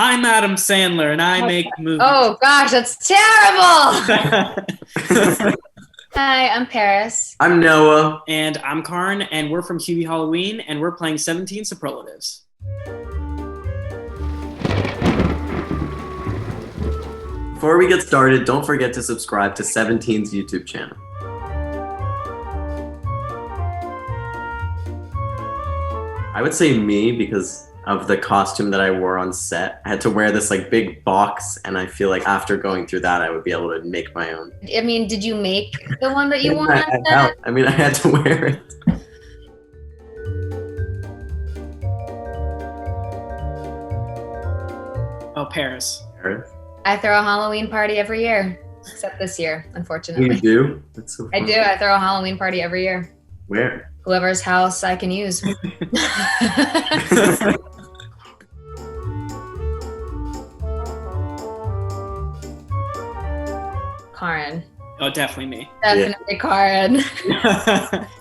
I'm Adam Sandler, and I make movies. Oh, gosh, that's terrible! Hi, I'm Perez. I'm Noah. And I'm Karn, and we're from Hubie Halloween, and we're playing 17 Superlatives. Before we get started, don't forget to subscribe to 17's YouTube channel. I would say me because of the costume that I wore on set. I had to wear this like big box, and I feel like after going through that, I would be able to make my own. I mean, did you make the one that you wore on set? I mean, I had to wear it. Oh, Perez. I throw a Halloween party every year, except this year, unfortunately. You do? That's so I funny. do. I throw a Halloween party every year. Where? Whoever's house I can use. Karin. Oh, definitely me. Definitely Karin.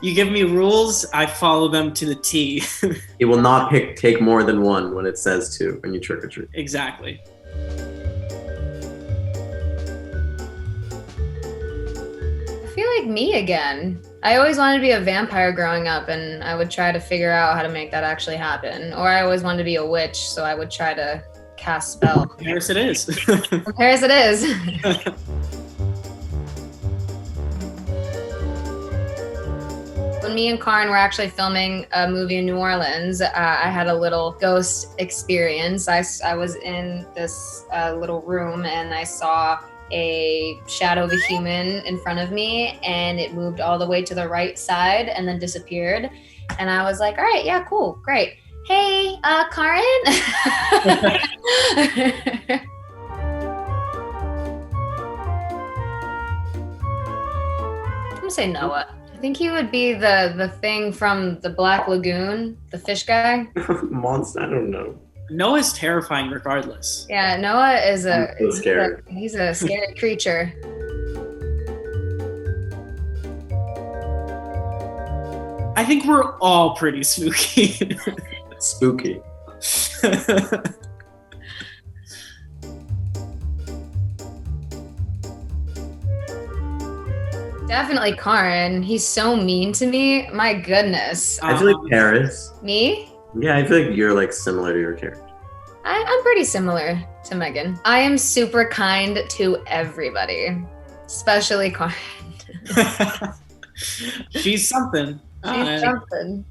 You give me rules, I follow them to the T. It will not take more than one when it says two when you trick or treat. Exactly. I feel like me again. I always wanted to be a vampire growing up, and I would try to figure out how to make that actually happen. Or I always wanted to be a witch, so I would try to cast spells. Paris it is. Paris it is. When me and Karin were actually filming a movie in New Orleans, I had a little ghost experience. I was in this little room, and I saw a shadow of a human in front of me, and it moved all the way to the right side and then disappeared. And I was like, all right, yeah, cool, great. Hey, Karin? I'm gonna say Noah. I think he would be the thing from the Black Lagoon, the fish guy. Monster, I don't know. Noah's terrifying regardless. Yeah, Noah is I'm so scared. He's a scary creature. I think we're all pretty spooky. Spooky. Definitely Karin. He's so mean to me. My goodness. I feel like Paris. Me? Yeah, I feel like you're like similar to your character. I'm pretty similar to Megan. I am super kind to everybody, especially Karin. She's something. She's something.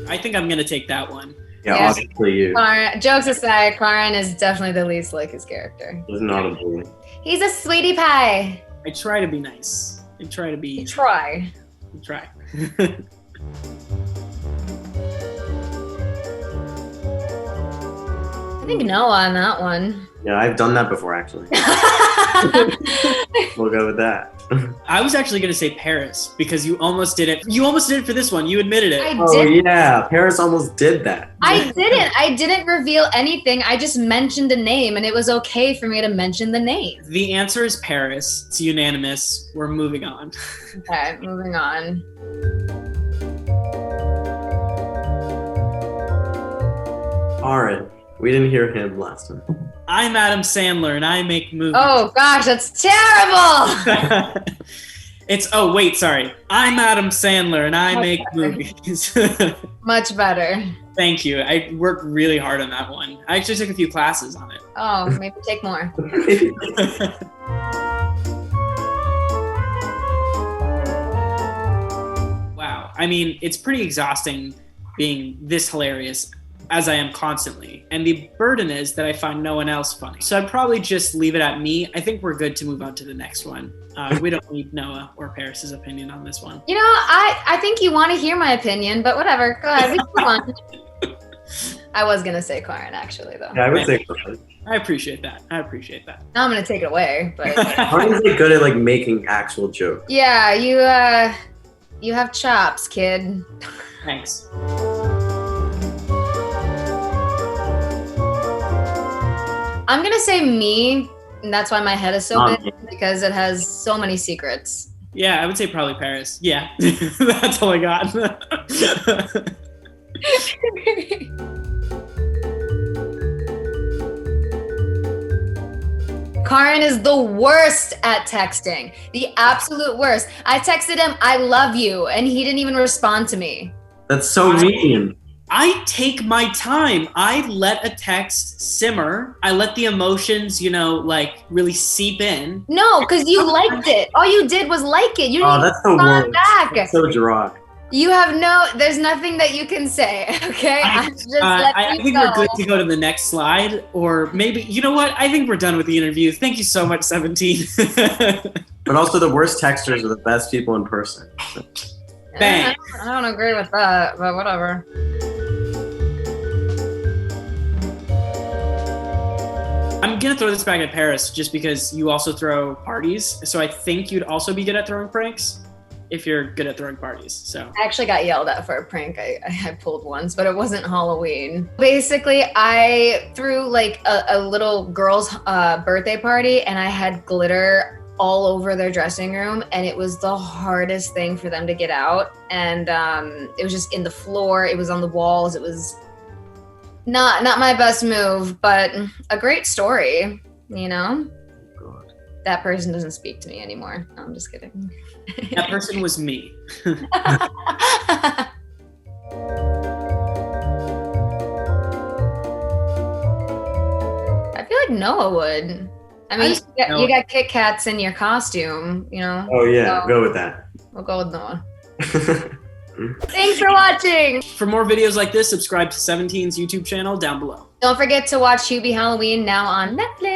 I think I'm gonna take that one. Yeah, obviously you. Karin, jokes aside, Karin is definitely the least like his character. He's not a bully. He's a sweetie pie. I try to be nice. I try to be. Try. I try. I think Noah on that one. Yeah, I've done that before actually. We'll go with that. I was actually gonna say Paris because you almost did it. You almost did it for this one. You admitted it. Oh yeah, Paris almost did that. I didn't reveal anything. I just mentioned a name, and it was okay for me to mention the name. The answer is Paris. It's unanimous. We're moving on. Okay, moving on. Karin. We didn't hear him last time. I'm Adam Sandler, and I make movies. Oh gosh, that's terrible. Oh wait, sorry. I'm Adam Sandler, and I make movies. Much better. Thank you. I worked really hard on that one. I actually took a few classes on it. Oh, maybe take more. Wow. I mean, it's pretty exhausting being this hilarious as I am constantly. And the burden is that I find no one else funny. So I'd probably just leave it at me. I think we're good to move on to the next one. We don't need Noah or Paris's opinion on this one. You know, I think you want to hear my opinion, but whatever. Go ahead. We can move on. I was going to say Karin, actually, though. Yeah, I would say Karin. I appreciate that. Now I'm going to take it away. But Karin's like good at like making actual jokes. yeah, you have chops, kid. Thanks. I'm going to say me, and that's why my head is so big, because it has so many secrets. Yeah, I would say probably Perez. Yeah, that's all I got. Karan is the worst at texting. The absolute worst. I texted him, I love you, and he didn't even respond to me. That's so mean. I take my time. I let a text simmer. I let the emotions, like really seep in. No, because you liked it. All you did was like it. You didn't that's the respond worst. back. That's so dry. You have there's nothing that you can say, okay? I think we're good to go to the next slide, or maybe, you know what? I think we're done with the interview. Thank you so much, 17. But also the worst texters are the best people in person. Bang. I don't agree with that, but whatever. I'm gonna throw this back at Paris just because you also throw parties. So I think you'd also be good at throwing pranks if you're good at throwing parties. So I actually got yelled at for a prank I pulled once, but it wasn't Halloween. Basically, I threw like a little girl's birthday party, and I had glitter all over their dressing room, and it was the hardest thing for them to get out. And it was just in the floor, it was on the walls, it was not my best move, but a great story, God. That person doesn't speak to me anymore. No, I'm just kidding. That person was me. I feel like Noah would. I mean, you got Kit Kats in your costume, Oh yeah, so go with that. We'll go with Noah. Thanks for watching. For more videos like this, subscribe to 17's YouTube channel down below. Don't forget to watch Hubie Halloween now on Netflix.